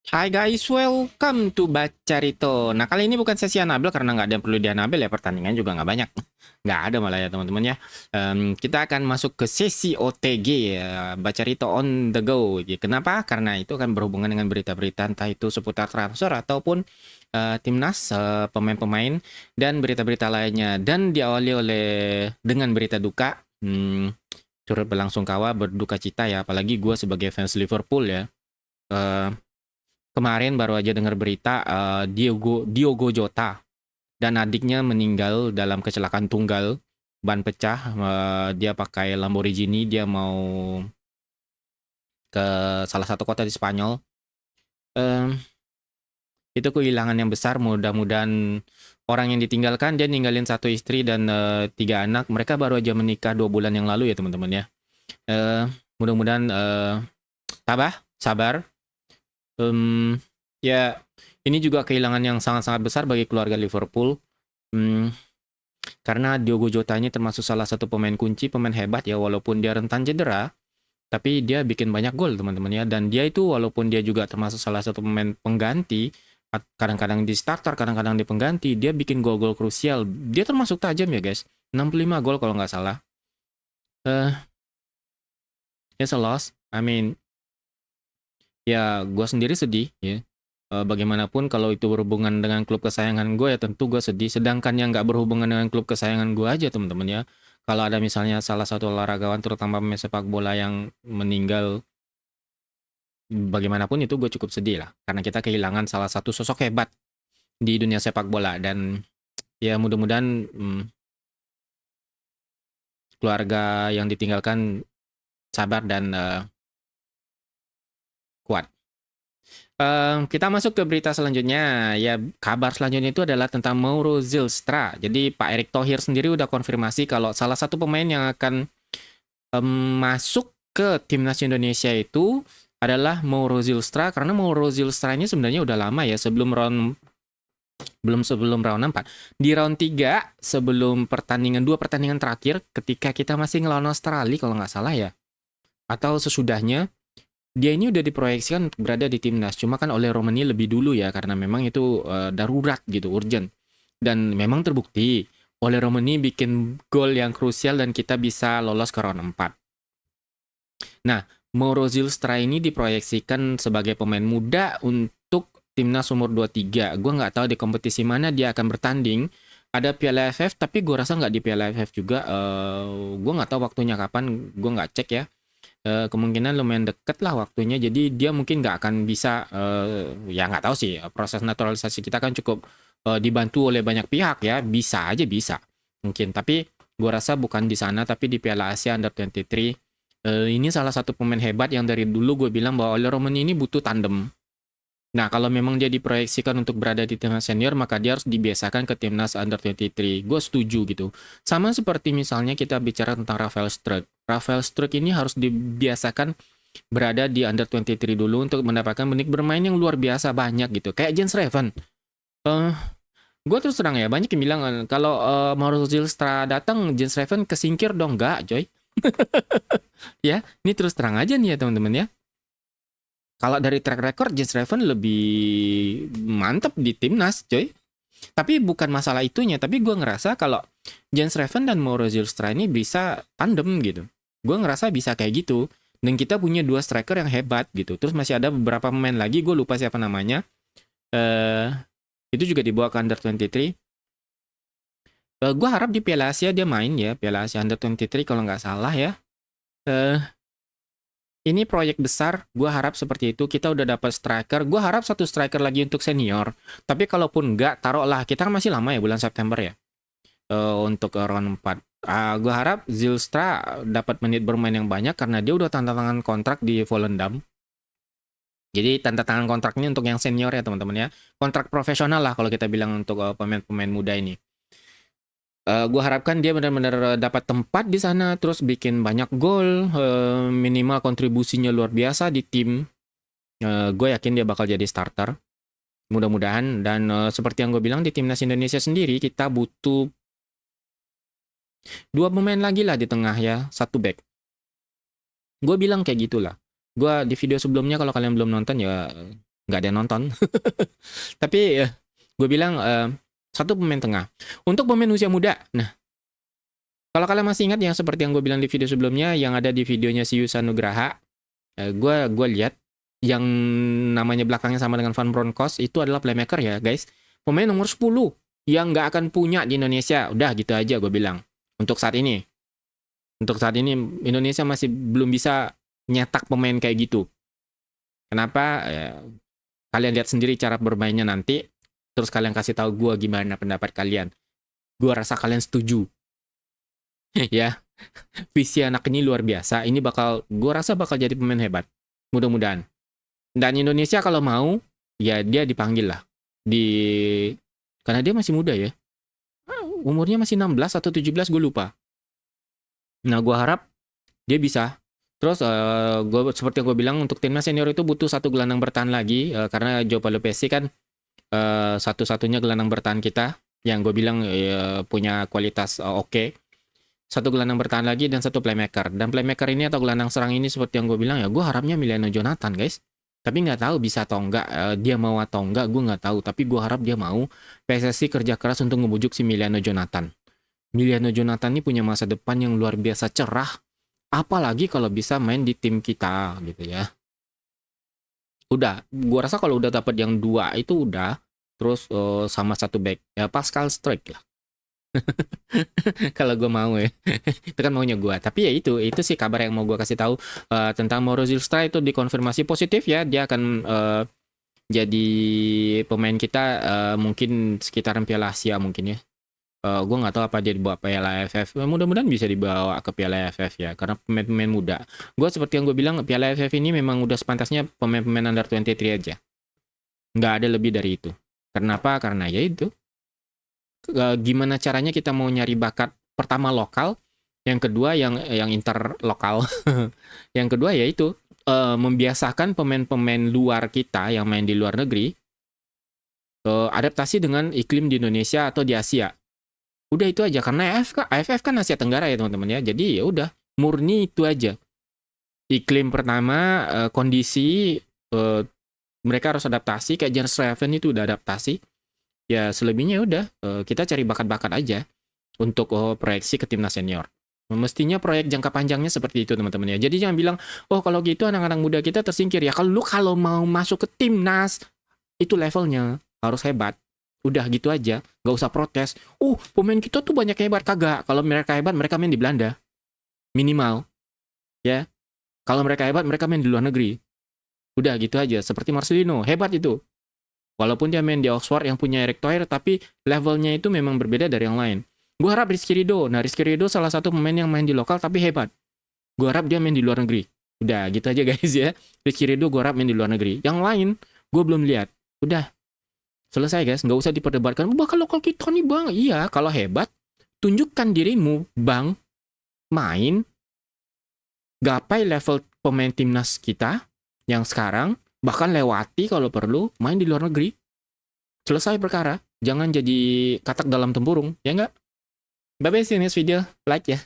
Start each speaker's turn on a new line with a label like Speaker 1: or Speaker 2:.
Speaker 1: Hai guys, welcome to Bacarito. Nah, kali ini bukan sesi Anabel karena nggak ada yang perlu di Anabel ya, pertandingan juga nggak banyak. Nggak ada malah ya teman-teman ya. Kita akan masuk ke sesi OTG ya, Bacarito on the go. Ya, kenapa? Karena itu akan berhubungan dengan berita-berita entah itu seputar transfer ataupun timnas, pemain-pemain, dan berita-berita lainnya. Dan diawali oleh dengan berita duka. Turut berlangsung kawa, berduka cita ya, apalagi gue sebagai fans Liverpool ya. Eh, Kemarin baru aja dengar berita Diogo Jota dan adiknya meninggal dalam kecelakaan tunggal, ban pecah. Dia pakai Lamborghini, dia mau ke salah satu kota di Spanyol. Eh, itu kehilangan yang besar. Mudah-mudahan orang yang ditinggalkan, dia ninggalin satu istri dan tiga anak. Mereka baru aja menikah 2 bulan yang lalu ya teman-teman ya. Eh, Mudah-mudahan tabah, sabar. Ya, ini juga kehilangan yang sangat-sangat besar bagi keluarga Liverpool. Hmm, karena Diogo Jota ini termasuk salah satu pemain kunci, pemain hebat ya, walaupun dia rentan cedera, tapi dia bikin banyak gol teman-teman ya. Dan dia itu walaupun dia juga termasuk salah satu pemain pengganti, kadang-kadang di starter, kadang-kadang di pengganti, dia bikin gol-gol krusial. Dia termasuk tajam ya guys, 65 gol kalau nggak salah. Uh, it's a loss. I mean, ya gue sendiri sedih ya. Bagaimanapun kalau itu berhubungan dengan klub kesayangan gue ya tentu gue sedih. Sedangkan yang nggak berhubungan dengan klub kesayangan gue aja teman-teman ya. Kalau ada misalnya salah satu olahragawan terutama pemain sepak bola yang meninggal, bagaimanapun itu gue cukup sedih lah. Karena kita kehilangan salah satu sosok hebat di dunia sepak bola. Dan ya mudah-mudahan keluarga yang ditinggalkan sabar dan kuat. Kita masuk ke berita selanjutnya. Ya, kabar selanjutnya itu adalah tentang Mauro Zylstra. Jadi Pak Erick Thohir sendiri udah konfirmasi kalau salah satu pemain yang akan masuk ke timnas Indonesia itu adalah Mauro Zylstra, karena Mauro Zylstra ini sebenarnya udah lama ya, sebelum round 4. Di round 3 sebelum dua pertandingan terakhir ketika kita masih ngelawan Australia kalau nggak salah ya. Atau sesudahnya, dia ini udah diproyeksikan untuk berada di timnas, cuma kan oleh Romani lebih dulu ya, karena memang itu darurat gitu, urgent. Dan memang terbukti, oleh Romani bikin gol yang krusial dan kita bisa lolos ke round 4. Nah, Mauro Zylstra ini diproyeksikan sebagai pemain muda untuk timnas umur 23. Gue nggak tahu di kompetisi mana dia akan bertanding. Ada Piala AFF, tapi gue rasa nggak di Piala AFF juga. Gue nggak tahu waktunya kapan, gue nggak cek ya. Kemungkinan lumayan deket lah waktunya, jadi dia mungkin nggak akan bisa, ya nggak tahu sih, proses naturalisasi kita kan cukup dibantu oleh banyak pihak ya, bisa aja bisa mungkin, tapi gue rasa bukan di sana tapi di Piala Asia Under 23. Ini salah satu pemain hebat yang dari dulu gue bilang bahwa Ole Roman ini butuh tandem. Nah, kalau memang dia diproyeksikan untuk berada di timnas senior, maka dia harus dibiasakan ke timnas under 23. Gue setuju gitu. Sama seperti misalnya kita bicara tentang Rafael Struijk. Rafael Struijk ini harus dibiasakan berada di under 23 dulu untuk mendapatkan menit bermain yang luar biasa banyak gitu. Kayak Jens Reven. Uh, gue terus terang ya, banyak yang bilang kalau Mauro Zylstra datang, Jens Reven kesingkir dong. Enggak, coy. Ya, ini terus terang aja nih ya teman-teman ya. Kalau dari track record, Jens Reven lebih mantep di timnas, coy. Tapi bukan masalah itunya, tapi gue ngerasa kalau Jens Reven dan Mauro Zylstra ini bisa tandem gitu. Gue ngerasa bisa kayak gitu. Dan kita punya dua striker yang hebat gitu. Terus masih ada beberapa pemain lagi, gue lupa siapa namanya. Eh itu juga dibawa ke Under 23. Gue harap di Piala Asia dia main ya, Piala Asia Under 23 kalau nggak salah ya. Eh ini proyek besar, gue harap seperti itu. Kita udah dapat striker, gue harap satu striker lagi untuk senior. Tapi kalaupun enggak, taruhlah, kita kan masih lama ya, bulan September ya, untuk round 4. Gue harap Zylstra dapat menit bermain yang banyak karena dia udah tanda tangan kontrak di Volendam. Jadi tanda tangan kontraknya untuk yang senior ya teman-teman ya. Kontrak profesional lah kalau kita bilang untuk pemain-pemain muda ini. Gue harapkan dia benar-benar dapat tempat di sana, terus bikin banyak gol, minimal kontribusinya luar biasa di tim. Gue yakin dia bakal jadi starter. Mudah-mudahan. Dan seperti yang gue bilang di timnas Indonesia sendiri, kita butuh dua pemain lagi lah di tengah ya, satu back. Gue bilang kayak gitulah. Gue di video sebelumnya kalau kalian belum nonton ya, nggak ada yang nonton. Tapi gue bilang satu pemain tengah. Untuk pemain usia muda, nah kalau kalian masih ingat yang seperti yang gue bilang di video sebelumnya, yang ada di videonya si Yusa Nugraha, gue lihat yang namanya belakangnya sama dengan Van Bronckhorst itu adalah playmaker ya guys. Pemain nomor 10 yang nggak akan punya di Indonesia. Udah gitu aja gue bilang. Untuk saat ini. Untuk saat ini Indonesia masih belum bisa nyetak pemain kayak gitu. Kenapa? Kalian lihat sendiri cara bermainnya nanti. Terus kalian kasih tahu gue gimana pendapat kalian. Gue rasa kalian setuju. Ya, visi anak ini luar biasa. Ini gue rasa bakal jadi pemain hebat. Mudah-mudahan. Dan Indonesia kalau mau, ya dia dipanggil lah. Karena dia masih muda ya. Umurnya masih 16 atau 17, gue lupa. Nah, gue harap dia bisa. Terus, seperti yang gue bilang, untuk timnas senior itu butuh satu gelandang bertahan lagi. Karena Joe Palopesi kan satu-satunya gelandang bertahan kita. Yang gue bilang punya kualitas oke. Satu gelandang bertahan lagi dan satu playmaker. Dan playmaker ini atau gelandang serang ini seperti yang gue bilang ya, gue harapnya Emiliano Jonathan guys. Tapi nggak tahu bisa atau enggak, dia mau atau enggak, gue nggak tahu. Tapi gue harap dia mau. PSSI kerja keras untuk ngebujuk si Emiliano Jonathan. Emiliano Jonathan ini punya masa depan yang luar biasa cerah. Apalagi kalau bisa main di tim kita gitu ya. Udah, gue rasa kalau udah dapat yang 2 itu udah. Terus sama satu back, ya Pascal Struijk lah. Kalau gue mau ya. Itu kan maunya gue. Tapi ya itu sih kabar yang mau gue kasih tahu tentang Mauro Zylstra. Itu dikonfirmasi positif ya, dia akan jadi pemain kita mungkin sekitaran Piala Asia mungkin ya. Gue nggak tahu apa dia dibawa Piala AFF. Mudah-mudahan bisa dibawa ke Piala AFF ya, karena pemain-pemain muda. Gue seperti yang gue bilang, Piala AFF ini memang udah sepantasnya pemain-pemain under 23 aja. Nggak ada lebih dari itu. Kenapa? Karena ya itu. Gimana caranya kita mau nyari bakat, pertama lokal, yang kedua yang interlokal. Yang kedua yaitu membiasakan pemain-pemain luar kita yang main di luar negeri adaptasi dengan iklim di Indonesia atau di Asia. Udah itu aja, karena AFF kan Asia Tenggara ya teman-teman ya. Jadi ya udah, murni itu aja. Iklim pertama, kondisi mereka harus adaptasi, kayak Jens Raven itu udah adaptasi. Ya selebihnya udah, kita cari bakat-bakat aja untuk proyeksi ke timnas senior. Mestinya proyek jangka panjangnya seperti itu teman-teman ya. Jadi jangan bilang, oh kalau gitu anak-anak muda kita tersingkir. Ya kalau mau masuk ke timnas, itu levelnya harus hebat. Udah gitu aja, nggak usah protes. Pemain kita tuh banyak hebat. Kagak, kalau mereka hebat mereka main di Belanda. Minimal. Ya, kalau mereka hebat mereka main di luar negeri. Udah gitu aja, seperti Marcelino, hebat itu. Walaupun dia main di Oxford yang punya Eric Thoyer, tapi levelnya itu memang berbeda dari yang lain. Gue harap Rizky Ridho. Nah, Rizky Ridho salah satu pemain yang main di lokal tapi hebat. Gue harap dia main di luar negeri. Udah, gitu aja guys ya. Rizky Ridho gue harap main di luar negeri. Yang lain, gue belum lihat. Udah, selesai guys. Nggak usah diperdebatkan. Bakal lokal kita nih bang. Iya, kalau hebat, tunjukkan dirimu bang. Main. Gapai level pemain timnas kita yang sekarang. Bahkan lewati kalau perlu, main di luar negeri. Selesai perkara. Jangan jadi katak dalam tempurung, ya nggak? Bye-bye, see you next video. Like ya.